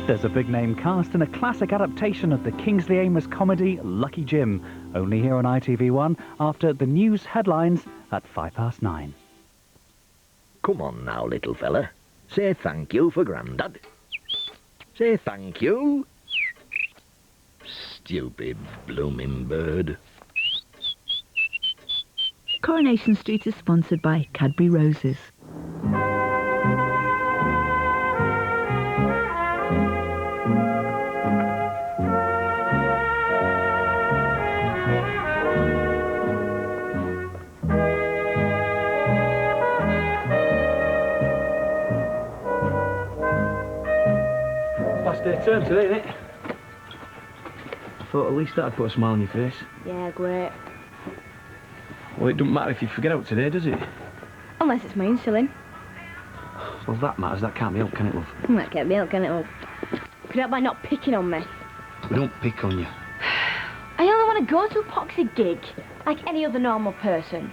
There's a big-name cast in a classic adaptation of the Kingsley Amis comedy Lucky Jim, only here on ITV1 after the news headlines at 9:05. Come on now, little fella. Say thank you for Grandad. Say thank you. Stupid blooming bird. Coronation Street is sponsored by Cadbury Roses. Last day of term today, innit? I thought at least that'd put a smile on your face. Yeah, great. Well, it doesn't matter if you forget out today, does it? Unless it's mine, silly. Well, that matters. That can't be helped, can it, love? That can't be helped, can it, love? Could you help by not picking on me? We don't pick on you. I only want to go to a poxy gig, like any other normal person.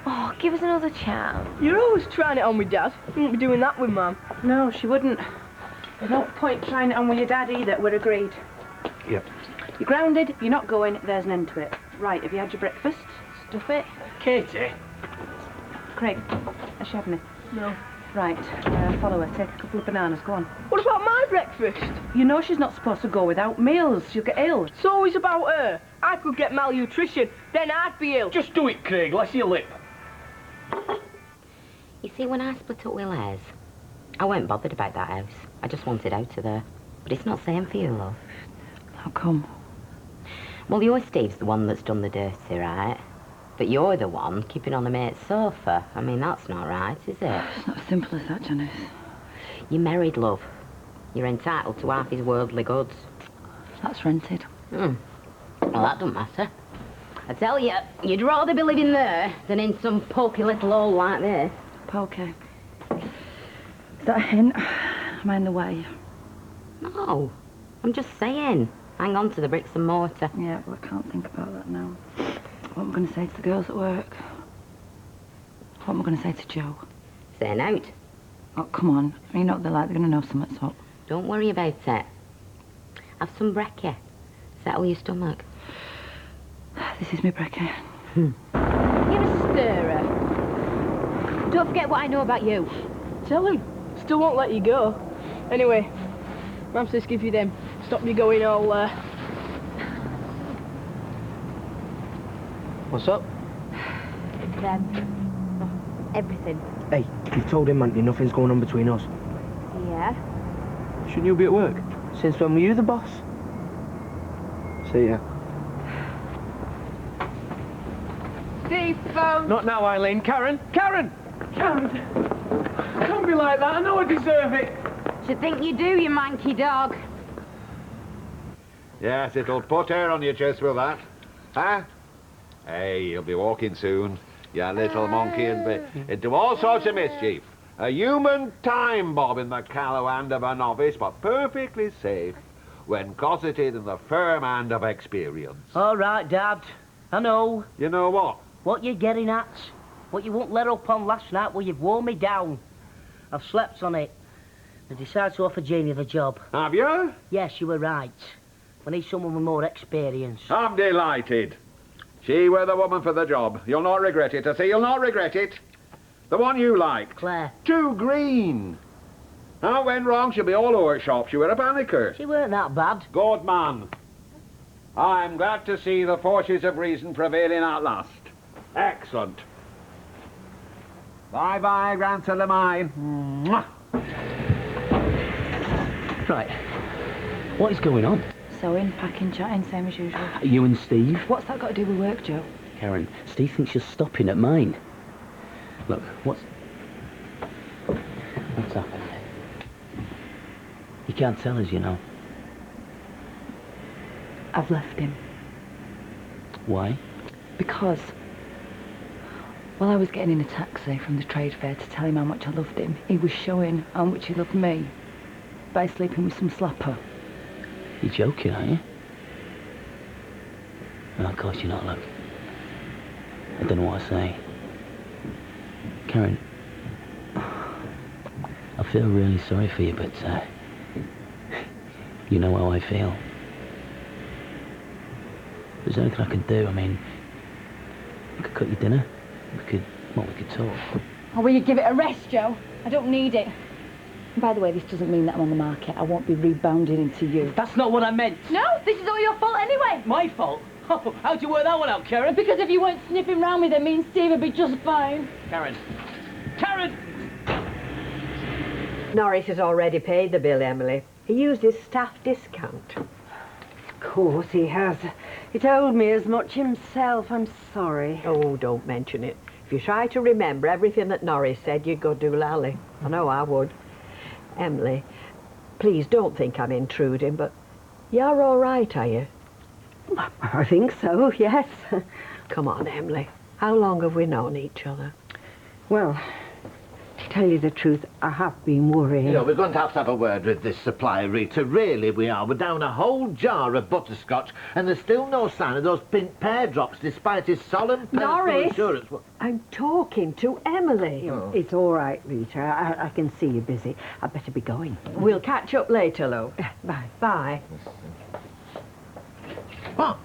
Oh, give us another chance. You're always trying it on with Dad. You wouldn't be doing that with Mum. No, she wouldn't. There's no point trying it on with your dad either. We're agreed. Yep. You're grounded, you're not going, there's an end to it. Right, have you had your breakfast? Stuff it. Katie? Craig, has she had any? No. Right, follow her. Take a couple of bananas, go on. What about my breakfast? You know she's not supposed to go without meals. She'll get ill. It's always about her. I could get malnutrition, then I'd be ill. Just do it, Craig. Let's your lip. You see, when I split up with Les, I weren't bothered about that house. I just wanted out of there. But it's not same for you, love. How come? Well, your Steve's the one that's done the dirty, right? But you're the one keeping on a mate's sofa. I mean, that's not right, is it? It's not as simple as that, Janice. You're married, love. You're entitled to half his worldly goods. That's rented. Well, that doesn't matter. I tell you, you'd rather be living there than in some pokey little hole like this. Pokey. Is that a hint? Am I in the way? No, I'm just saying. Hang on to the bricks and mortar. Yeah, but I can't think about that now. What am I going to say to the girls at work? What am I going to say to Joe? Saying out. Oh, come on. You know what they're like. They're going to know something's up. Don't worry about it. Have some brekkie. Settle your stomach. This is me brekkie. You're a stirrer. Don't forget what I know about you. Tell him. Still won't let you go. Anyway, Mum says give you them. Stop you going all, What's up? Them. Everything. Hey, you've told him, Auntie, nothing's going on between us. Yeah? Shouldn't you be at work? Since when were you the boss? See ya. Steve, phone. Not now, Eileen. Karen! Karen! Karen! Don't be like that. I know I deserve it. Should think you do, you manky dog. Yes, it'll put air on your chest with that. Huh? Hey, you'll be walking soon. You little monkey and be into all sorts of mischief. A human time bomb in the callow hand of a novice, but perfectly safe when cosseted in the firm hand of experience. All right, Dad. I know. You know what? What you're getting at. What you won't let up on last night, well, you've worn me down. I've slept on it. I decided to offer Janie the job. Have you? Yes, you were right. I need someone with more experience. I'm delighted. She were the woman for the job. You'll not regret it. I say you'll not regret it. The one you liked. Claire. Too green. How it went wrong, she'll be all over shop. She were a panicker. She weren't that bad. Good man. I'm glad to see the forces of reason prevailing at last. Excellent. Bye-bye, grandson of mine. Mwah. Right. What is going on? Sewing, packing, chatting, same as usual. You and Steve? What's that got to do with work, Joe? Karen, Steve thinks you're stopping at mine. Look, what's happened? You can't tell us, you know. I've left him. Why? Because while I was getting in a taxi from the trade fair to tell him how much I loved him, he was showing how much he loved me by sleeping with some slapper. You're joking, are you? No, of course you're not, look. I don't know what to say. Karen, I feel really sorry for you, but You know how I feel. If there's anything I can do, I mean, we could cut your dinner. We could talk. Or will you give it a rest, Joe? I don't need it. And by the way, this doesn't mean that I'm on the market. I won't be rebounding into you. That's not what I meant. No, this is all your fault anyway. My fault? Oh, how'd you work that one out, Karen? Because if you weren't sniffing round me, then me and Steve would be just fine. Karen! Karen! Norris has already paid the bill, Emily. He used his staff discount. Of course he has. He told me as much himself. I'm sorry. Oh, don't mention it. If you try to remember everything that Norris said, you'd go doolally. I know I would. Emily, please don't think I'm intruding, but you're all right, are you? I think so, yes. Come on, Emily. How long have we known each other? Well, to tell you the truth, I have been worrying. You know, we're going to have a word with this supplier, Rita. Really, we are. We're down a whole jar of butterscotch, and there's still no sign of those pink pear drops, despite his solemn personal Norris, assurance. I'm talking to Emily. Oh. It's all right, Rita. I can see you're busy. I'd better be going. We'll catch up later, love. Bye. Bye. What?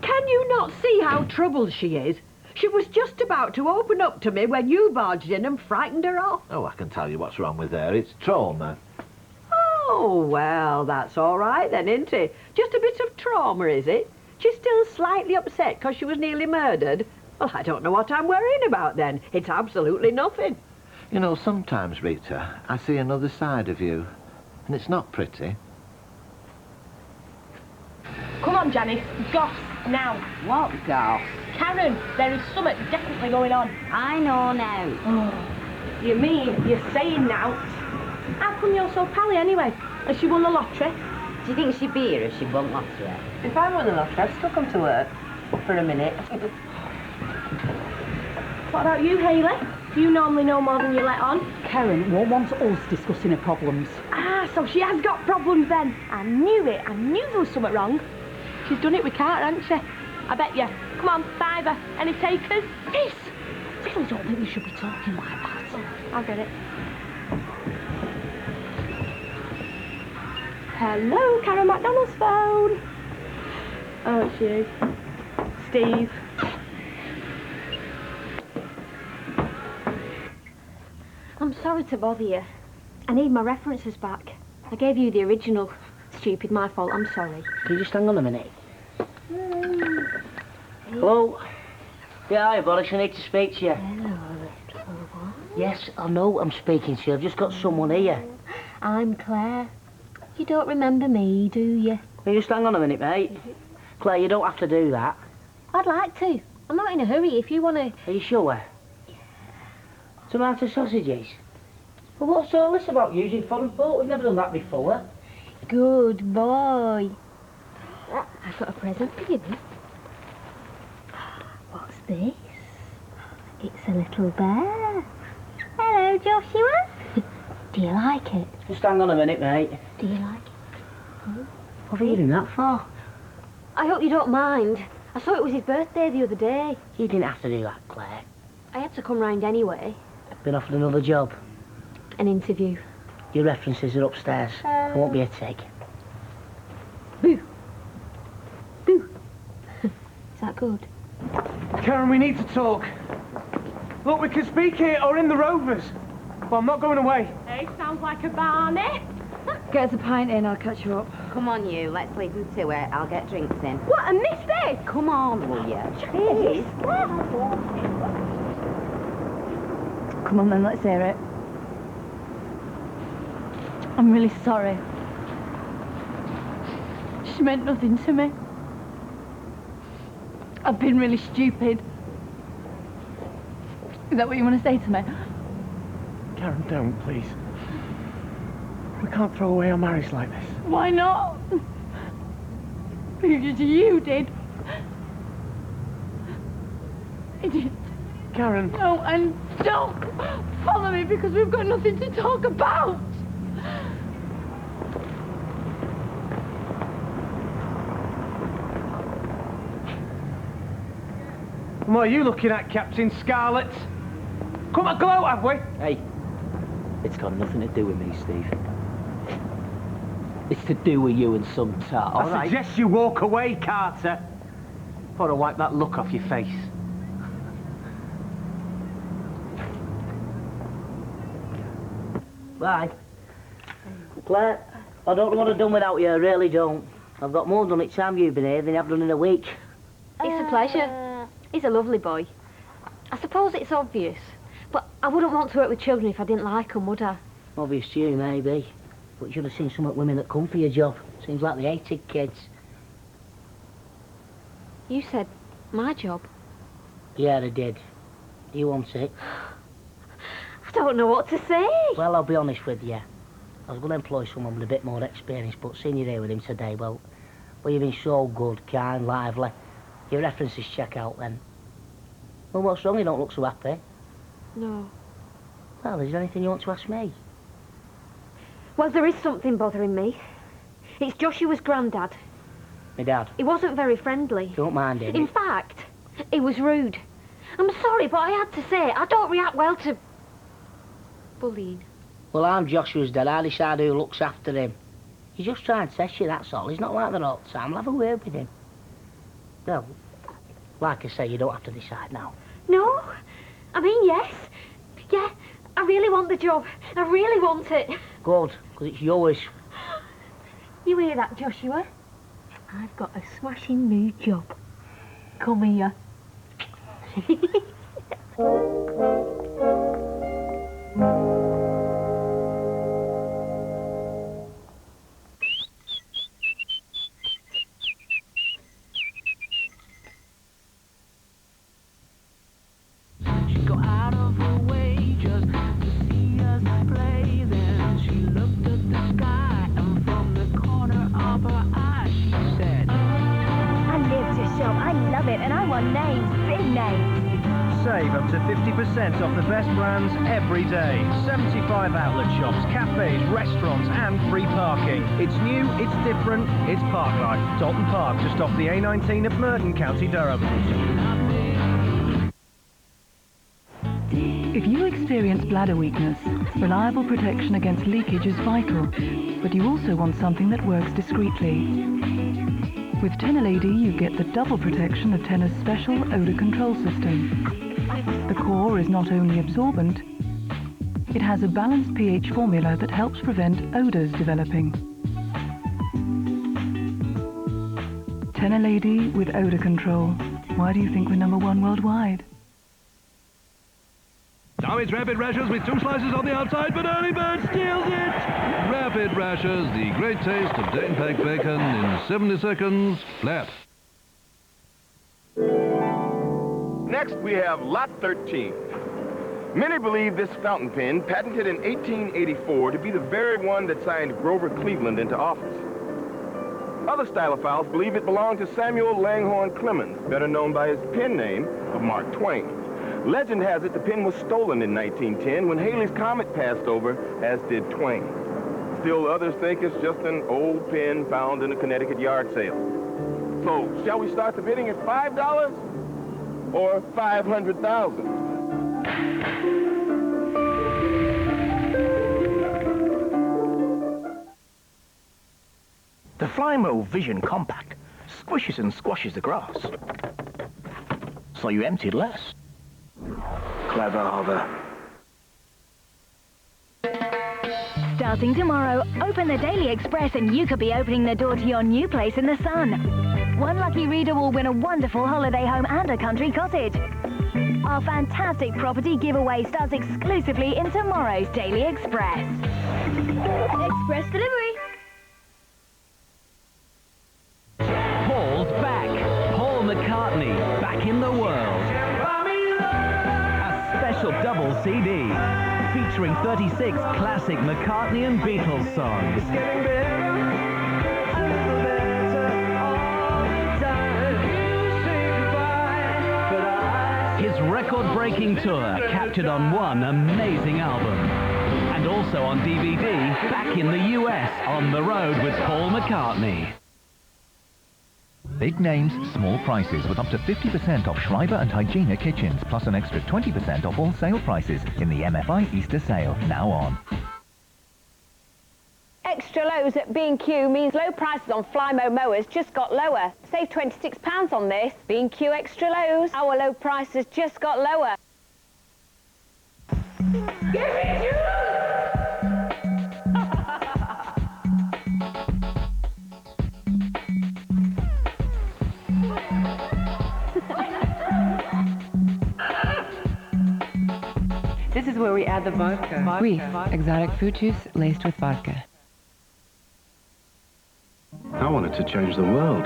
Can you not see how troubled she is? She was just about to open up to me when you barged in and frightened her off. Oh, I can tell you what's wrong with her. It's trauma. Oh, well, that's all right then, isn't it? Just a bit of trauma, is it? She's still slightly upset because she was nearly murdered. Well, I don't know what I'm worrying about then. It's absolutely nothing. You know, sometimes, Rita, I see another side of you, and it's not pretty. Come on, Janice. Goss, now. What goss? Karen, there is something definitely going on. I know now. Oh, you mean you're saying now? How come you're so pally anyway? Has she won the lottery? Do you think she'd be here if she won lottery? If I won the lottery, I'd still come to work for a minute. What about you, Hayley? You normally know more than you let on. Karen won't want us discussing her problems. Ah, so she has got problems then. I knew it. I knew there was something wrong. She's done it with Carter, hasn't she? I bet you. Come on, fiver. Any takers? Yes! I really don't think we should be talking like that. I'll get it. Hello, Karen McDonald's phone. Oh, it's you. Steve. I'm sorry to bother you. I need my references back. I gave you the original. Stupid, my fault, I'm sorry. Can you just hang on a minute? Hello? Yeah, hi, Boris, I need to speak to you. Yes, I know I'm speaking to you. I've just got someone here. I'm Claire. You don't remember me, do you? Can you just hang on a minute, mate? Claire, you don't have to do that. I'd like to. I'm not in a hurry if you want to... Are you sure? Tomato sausages? Well, what's all this about using foreign thought? We've never done that before. Good boy. I've got a present for you. What's this? It's a little bear. Hello, Joshua. Do you like it? Just hang on a minute, mate. Do you like it? What are you doing that for? I hope you don't mind. I saw it was his birthday the other day. You didn't have to do that, Claire. I had to come round anyway. Been offered another job. An interview. Your references are upstairs. I won't be a take. Boo. Boo. Is that good? Karen, we need to talk. Look, we can speak here or in the Rovers. But I'm not going away. Hey, sounds like a Barney. Get us a pint in, I'll catch you up. Come on, you. Let's leave them to it. I'll get drinks in. What, and this day? Come on, will you? Cheers. Come on then, let's hear it. I'm really sorry. She meant nothing to me. I've been really stupid. Is that what you want to say to me? Karen, don't, please. We can't throw away our marriage like this. Why not? Because you did. Karen. No, and don't follow me because we've got nothing to talk about. And what are you looking at, Captain Scarlet? Come on, go out, have we? Hey, it's got nothing to do with me, Steve. It's to do with you and some tart, all right? I suggest you walk away, Carter. Before I wipe that look off your face. Bye. Claire, I don't know what I've done without you, I really don't. I've got more done each time you've been here than I've done in a week. It's a pleasure. He's a lovely boy. I suppose it's obvious, but I wouldn't want to work with children if I didn't like them, would I? Obvious to you, maybe. But you should have seen some women that come for your job. Seems like they hated kids. You said my job. Yeah, they did. You want it? I don't know what to say. Well, I'll be honest with you. I was going to employ someone with a bit more experience, but seeing you there with him today, well, you've been so good, kind, lively. Your references check out then. Well, what's wrong? You don't look so happy. No. Well, is there anything you want to ask me? Well, there is something bothering me. It's Joshua's granddad. My dad? He wasn't very friendly. Don't mind him. In fact, he was rude. I'm sorry, but I had to say, I don't react well to bullying. Well, I'm Joshua's dad. I decide who looks after him. He's just trying to test you, that's all. He's not like that all the time. I'll have a word with him. Well, like I say, you don't have to decide now. No. I mean, yes. Yeah, I really want the job. I really want it. Good, because it's yours. You hear that, Joshua? I've got a smashing new job. Come here. Save up to 50% off the best brands every day. 75 outlet shops, cafes, restaurants and free parking. It's new, it's different, it's park life. Dalton Park, just off the A19 at Mending, County Durham. If you experience bladder weakness, reliable protection against leakage is vital, but you also want something that works discreetly. With Tenor Lady, you get the double protection of Tenor's special odour control system. The core is not only absorbent, it has a balanced pH formula that helps prevent odours developing. Tenor Lady with odour control. Why do you think we're #1 worldwide? Now it's Rapid Rashers with 2 slices on the outside, but early bird steals it! Rapid Rashers, the great taste of Dane-packed bacon in 70 seconds flat. Next, we have Lot 13. Many believe this fountain pen, patented in 1884, to be the very one that signed Grover Cleveland into office. Other stylophiles believe it belonged to Samuel Langhorne Clemens, better known by his pen name of Mark Twain. Legend has it the pen was stolen in 1910 when Halley's Comet passed over, as did Twain. Still others think it's just an old pen found in a Connecticut yard sale. So, shall we start the bidding at $5 or $500,000? The Flymo Vision Compact squishes and squashes the grass, so you emptied less. Clever hover. Starting tomorrow, open the Daily Express and you could be opening the door to your new place in the sun. One lucky reader will win a wonderful holiday home and a country cottage. Our fantastic property giveaway starts exclusively in tomorrow's Daily Express. Express delivery. Paul's back. Paul McCartney, back in the world. A special double CD featuring 36 classic McCartney and Beatles songs. His record-breaking tour captured on one amazing album. And also on DVD, back in the US, on the road with Paul McCartney. Big names, small prices with up to 50% off Schreiber and Hygiena kitchens, plus an extra 20% off all sale prices in the MFI Easter sale, now on. extra lows at B&Q means low prices on Flymo mowers just got lower. Save £26 on this. B&Q extra lows. Our low prices just got lower. Give me juice! This is where we add the vodka. Reef, exotic fruit juice laced with vodka. I wanted to change the world.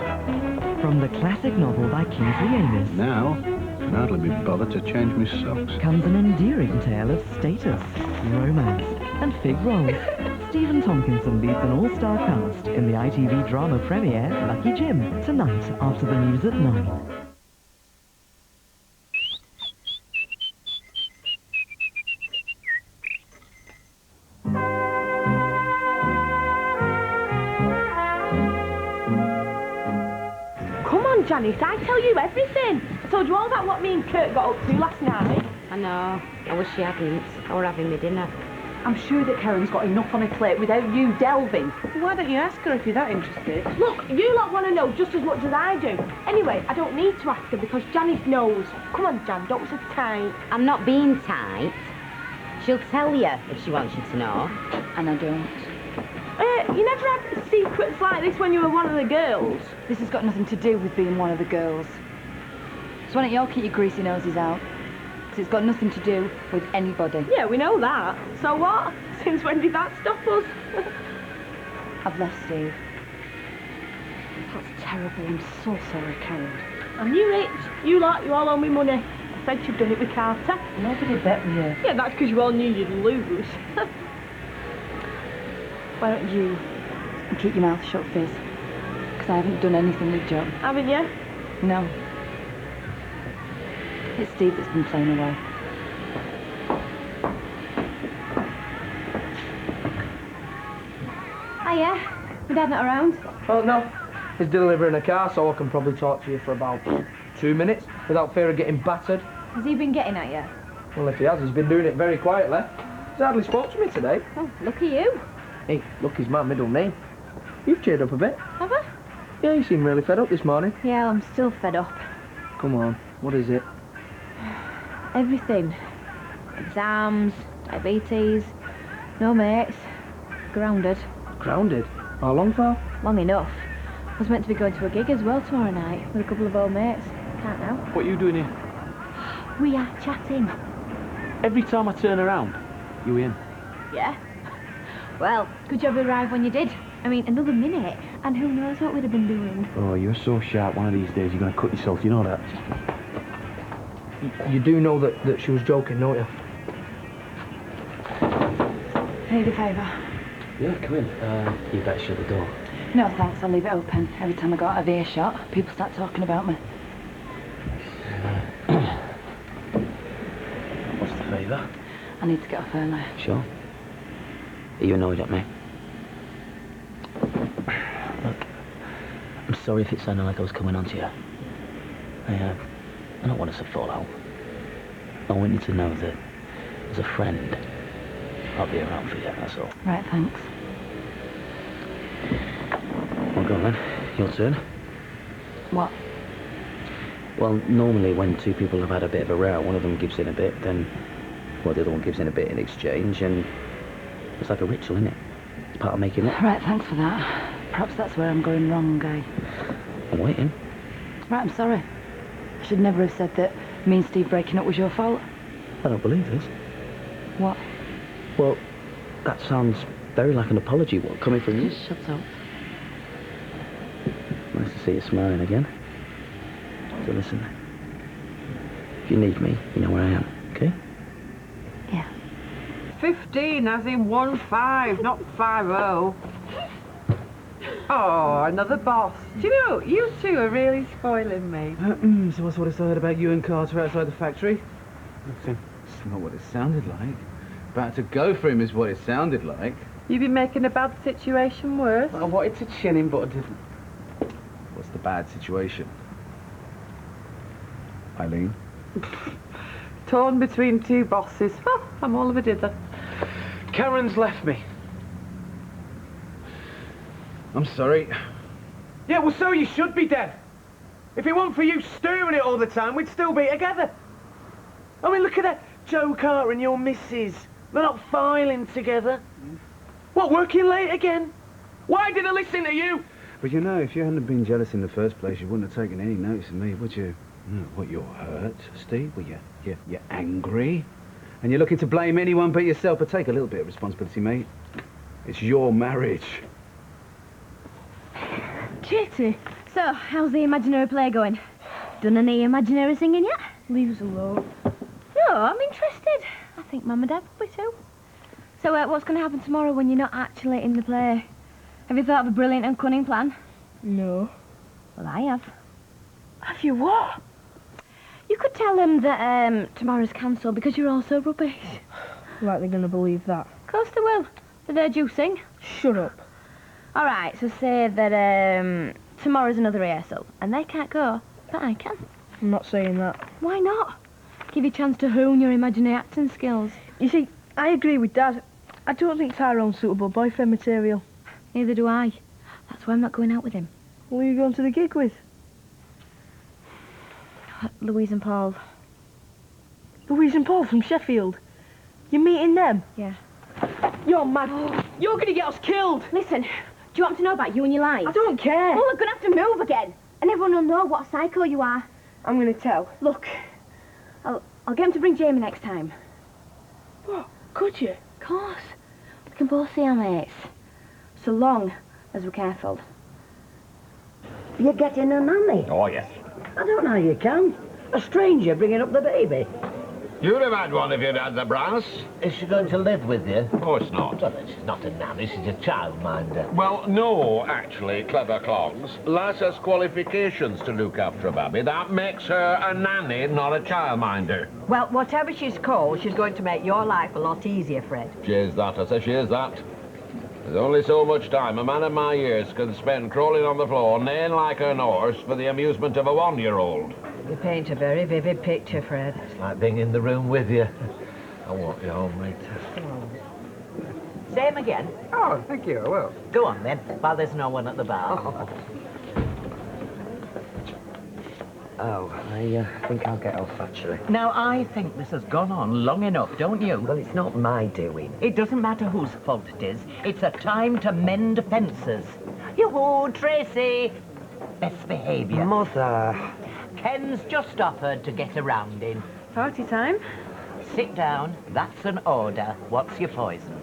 From the classic novel by Kingsley Amis. Now, I can hardly be bothered to change my socks. Comes an endearing tale of status, romance, and fig rolls. Stephen Tompkinson leads an all-star cast in the ITV drama premiere Lucky Jim, tonight after the news at 9. Janice, I tell you everything. I told you all about what me and Kurt got up to last night. I know. I wish you hadn't. I were having my dinner. I'm sure that Karen's got enough on her plate without you delving. Why don't you ask her if you're that interested? Look, you lot want to know just as much as I do. Anyway, I don't need to ask her because Janice knows. Come on, Jan, don't be so tight. I'm not being tight. She'll tell you if she wants you to know. And I don't. You never had secrets like this when you were one of the girls? This has got nothing to do with being one of the girls. So why don't you all keep your greasy noses out? Because it's got nothing to do with anybody. Yeah, we know that. So what? Since when did that stop us? I've left Steve. That's terrible. I'm so sorry, Karen. I knew it. You lot, you all owe me money. I said you've done it with Carter. Nobody bet with you. Yeah, that's because you all knew you'd lose. Why don't you keep your mouth shut, Fizz? Because I haven't done anything with Joe. Haven't you? No. It's Steve that's been playing away. Hiya. My dad not around? Oh, no. He's delivering a car, so I can probably talk to you for about 2 minutes without fear of getting battered. Has he been getting at you? Well, if he has, he's been doing it very quietly. He's hardly spoke to me today. Oh, look at you. Hey, Lucky's my middle name. You've cheered up a bit. Have I? Yeah, you seem really fed up this morning. Yeah, I'm still fed up. Come on, what is it? Everything. Exams, diabetes, no mates, grounded. Grounded? How long for? Long enough. I was meant to be going to a gig as well tomorrow night with a couple of old mates. Can't now. What are you doing here? We are chatting. Every time I turn around, you in? Yeah. Well, good job you arrived when you did. I mean, another minute, and who knows what we'd have been doing. Oh, you're so sharp. One of these days you're going to cut yourself, you know that? You do know that she was joking, don't you? I need a favour. Yeah, come in. You better shut the door. No, thanks. I'll leave it open. Every time I go out of earshot, people start talking about me. What's the favour? I need to get off early. Sure. Are you annoyed at me? Look, I'm sorry if it sounded like I was coming on to you. I don't want us to fall out. I want you to know that, as a friend, I'll be around for you, that's all. Right, thanks. Well, go on then. Your turn. What? Well, normally when two people have had a bit of a row, one of them gives in a bit, then, well, the other one gives in a bit in exchange, and it's like a ritual, isn't it? It's part of making up. Right, thanks for that. Perhaps that's where I'm going wrong, Guy. I'm waiting. Right, I'm sorry. I should never have said that me and Steve breaking up was your fault. I don't believe this. What? Well, that sounds very like an apology. What, coming from you? Just shut up. Nice to see you smiling again. So listen, if you need me, you know where I am, okay? 15 as in 1-5, not 5-0. Oh, another boss. Do you know, you two are really spoiling me. So what's what I heard about you and Carter outside the factory? It's not what it sounded like. About to go for him is what it sounded like. You've been making a bad situation worse. I wanted to chin him, but I didn't. What's the bad situation? Eileen? Torn between two bosses. Oh, I'm all of a dither. Karen's left me. I'm sorry. Yeah, well, so you should be, Dev. If it weren't for you stirring it all the time, we'd still be together. I mean, look at that. Joe Carter and your missus. They're not filing together. What, working late again? Why did I listen to you? But you know, if you hadn't been jealous in the first place, you wouldn't have taken any notice of me, would you? What, you're hurt, Steve? Well, you're angry? And you're looking to blame anyone but yourself, but take a little bit of responsibility, mate. It's your marriage. Katie, so how's the imaginary play going? Done any imaginary singing yet? Leave us alone. No, I'm interested. I think Mum and Dad will be too. So what's going to happen tomorrow when you're not actually in the play? Have you thought of a brilliant and cunning plan? No. Well, I have. Have you what? You could tell them that tomorrow's cancelled because you're all so rubbish. Like they're going to believe that. Of course they will. They've heard you sing. Shut up. All right, so say that tomorrow's another rehearsal, and they can't go, but I can. I'm not saying that. Why not? Give you a chance to hone your imaginary acting skills. You see, I agree with Dad. I don't think Tyrone's suitable boyfriend material. Neither do I. That's why I'm not going out with him. Who are you going to the gig with? Louise and Paul. Louise and Paul from Sheffield. You're meeting them? Yeah. You're mad. You're going to get us killed. Listen, do you want to know about you and your life? I don't care. Well, we're going to have to move again. And everyone will know what a psycho you are. I'm going to tell. Look, I'll get him to bring Jamie next time. What? Could you? Of course. We can both see our mates. So long as we're careful. You're getting a nanny? Oh, yes. I don't know how you can. A stranger bringing up the baby. You'd have had one if you'd had the brass. Is she going to live with you? Of course not. Well, then she's not a nanny, she's a childminder. Well, no, actually, clever clogs. Lass has qualifications to look after a baby. That makes her a nanny, not a childminder. Well, whatever she's called, she's going to make your life a lot easier, Fred. She is that, I say she is that. There's only so much time a man of my years can spend crawling on the floor, neighing like an horse for the amusement of a one-year-old. You paint a very vivid picture, Fred. It's like being in the room with you. I want you home, mate. Same again. Oh, thank you, I will. Go on, then, while there's no one at the bar. Oh, I think I'll get off, actually. Now, I think this has gone on long enough, don't you? Well, it's not my doing. It doesn't matter whose fault it is. It's a time to mend fences. Yoo-hoo, Tracy! Best behaviour. Mother. Ken's just offered to get a round in. Party time? Sit down. That's an order. What's your poison?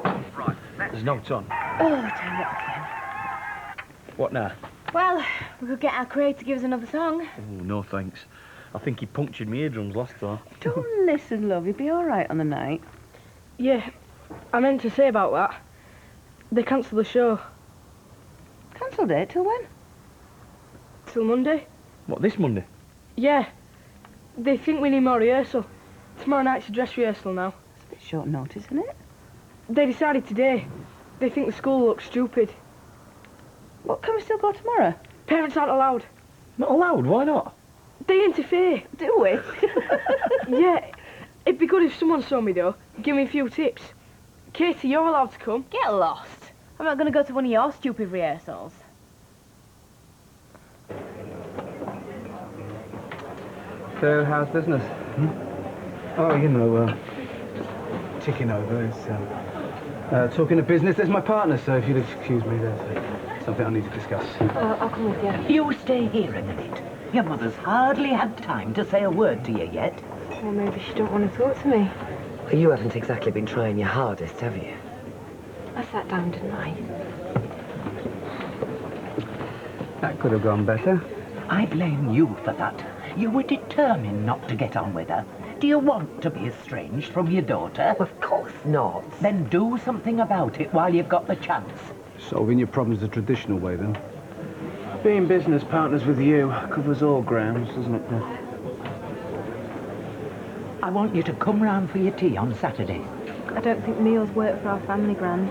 Right, there's no ton. Oh, turn it off then. What now? Well, we could get our Craig to give us another song. Oh, no thanks. I think he punctured my eardrums last time. Don't listen, love. You'll be all right on the night. Yeah, I meant to say about that. They cancelled the show. Cancelled it? Till when? Till Monday. What, this Monday? Yeah. They think we need more rehearsal. Tomorrow night's a dress rehearsal now. It's a bit short notice, isn't it? They decided today. They think the school looks stupid. What, can we still go tomorrow? Parents aren't allowed. Not allowed? Why not? They interfere. Do we? Yeah. It'd be good if someone saw me, though. Give me a few tips. Katie, you're allowed to come. Get lost. I'm not going to go to one of your stupid rehearsals. So, how's business? Oh, you know, ticking over. It's, talking of business, there's my partner, so if you'd excuse me, there's something I need to discuss. I'll come with you. You stay here a minute. Your mother's hardly had time to say a word to you yet. Well, maybe she don't want to talk to me. You haven't exactly been trying your hardest, have you? I sat down, didn't I? That could have gone better. I blame you for that. You were determined not to get on with her. Do you want to be estranged from your daughter? Of course not. Then do something about it while you've got the chance. Solving your problems the traditional way, then? Being business partners with you covers all grounds, doesn't it? I want you to come round for your tea on Saturday. I don't think meals work for our family, Gran.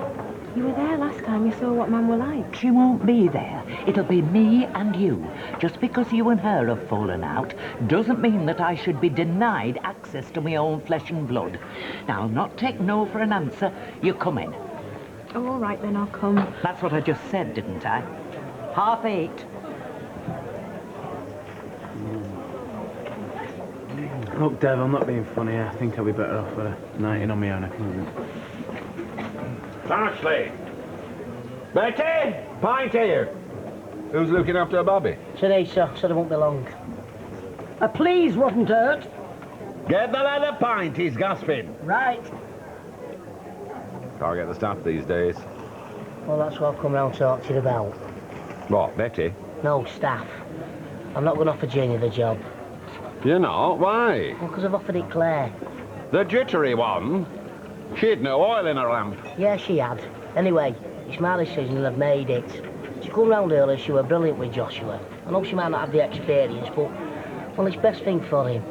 You were there last time. You saw what Mum were like. She won't be there. It'll be me and you. Just because you and her have fallen out doesn't mean that I should be denied access to my own flesh and blood. Now, I'll not take no for an answer. You come in. Oh, all right then, I'll come. That's what I just said, didn't I? 8:30. Look, Dev, I'm not being funny. I think I'll be better off with a night in on my own account. Ashley! Betty! Pint here! Who's looking after a Bobby? Teresa said I won't be long. A please wouldn't hurt. Get the lad a pint, he's gasping. Right. Can't get the staff these days. Well, that's what I've come round to talk to you about. What, Betty? No, staff. I'm not going to offer Janie the job. You're not? Why? Well, because I've offered it Claire. The jittery one? She'd no oil in her lamp. Yeah, she had. Anyway, it's my decision and I've made it. She come round earlier, she were brilliant with Joshua. I know she might not have the experience, but, well, it's best thing for him.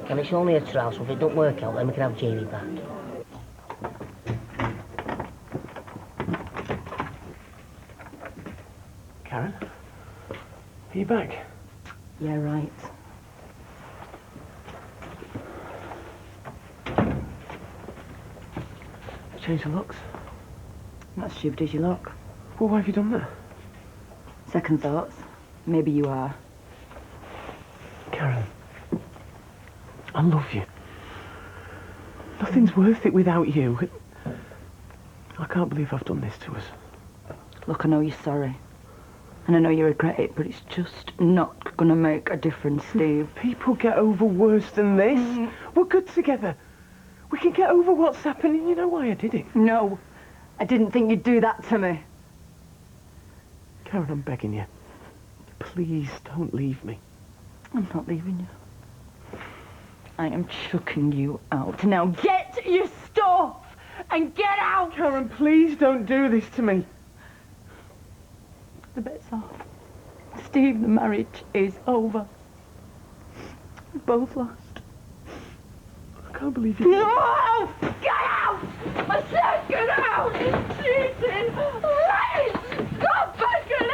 And it's only a trial, so if it don't work out, then we can have Janie back. Karen? Are you back? Yeah, right. Change the looks. Not stupid as you look. Well, why have you done that? Second thoughts. Maybe you are. Karen, I love you. Nothing's worth it without you. I can't believe I've done this to us. Look, I know you're sorry. And I know you regret it, but it's just not gonna make a difference, Steve. People get over worse than this. We're good together. We can get over what's happening. You know why I did it? No. I didn't think you'd do that to me. Karen, I'm begging you. Please don't leave me. I'm not leaving you. I am chucking you out. Now get your stuff and get out! Karen, please don't do this to me. The bet's off. Steve, the marriage is over. We've both lost. I can't believe you. No! Get out! I said get out! It's cheating! Right! Go back and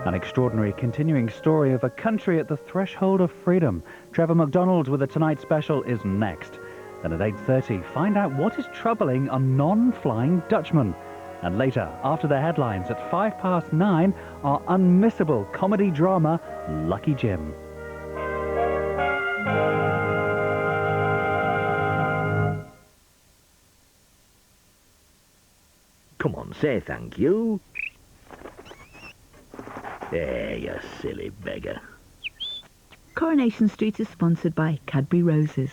An extraordinary continuing story of a country at the threshold of freedom. Trevor McDonald with a Tonight Special is next. Then at 8:30, find out what is troubling a non-flying Dutchman. And later, after the headlines at 9:05, our unmissable comedy drama, Lucky Jim. Come on, say thank you. There, you silly beggar. Coronation Street is sponsored by Cadbury Roses.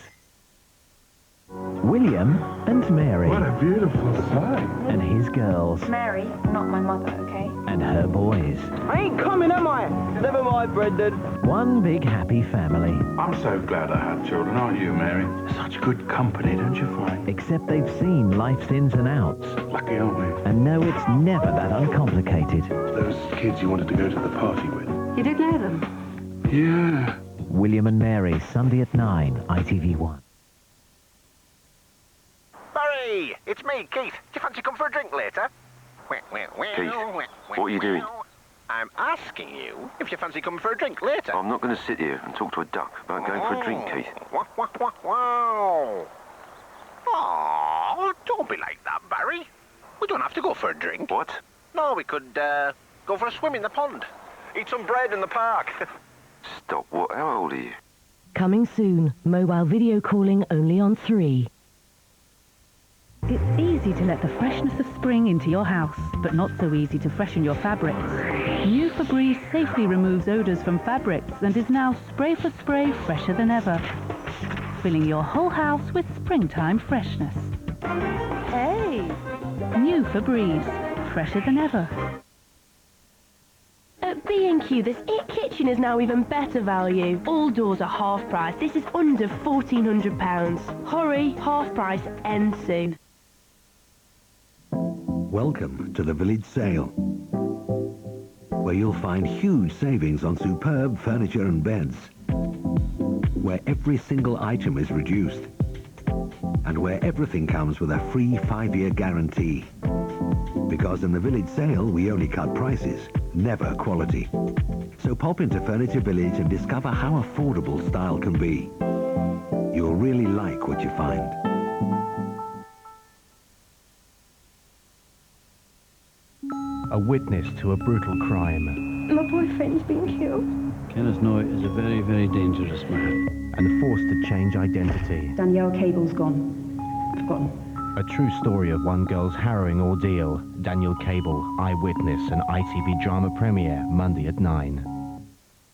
William and Mary. What a beautiful sight. And his girls. Mary, not my mother, okay? And her boys. I ain't coming, am I? Never mind, Brendan. One big happy family. I'm so glad I had children, aren't you, Mary? Such good company, don't you find? Except they've seen life's ins and outs. Lucky, aren't we? And know it's never that uncomplicated. Those kids you wanted to go to the party with. You did know them? Yeah. William and Mary, Sunday at 9, ITV1. Barry, it's me, Keith. Do you fancy come for a drink later? Keith, what are you doing? I'm asking you if you fancy coming for a drink later. I'm not going to sit here and talk to a duck about going for a drink, Keith. Wow. Oh, don't be like that, Barry. We don't have to go for a drink. What? No, we could go for a swim in the pond. Eat some bread in the park. Stop. What? How old are you? Coming soon. Mobile video calling only on 3. It's easy to let the freshness of spring into your house, but not so easy to freshen your fabrics. New Febreze safely removes odours from fabrics and is now spray for spray fresher than ever, filling your whole house with springtime freshness. Hey! New Febreze, fresher than ever. At B&Q, this IT kitchen is now even better value. All doors are half price. This is under £1,400. Hurry, half price ends soon. Welcome to the Village Sale, where you'll find huge savings on superb furniture and beds, where every single item is reduced, and where everything comes with a free 5-year guarantee. Because in the Village Sale, we only cut prices, never quality. So pop into Furniture Village and discover how affordable style can be. You'll really like what you find. A witness to a brutal crime. My boyfriend's been killed. Kenneth Noy is a very, very dangerous man. And forced to change identity. Danielle Cable's gone. Forgotten. A true story of one girl's harrowing ordeal. Danielle Cable, Eyewitness, an ITV drama premiere, Monday at 9.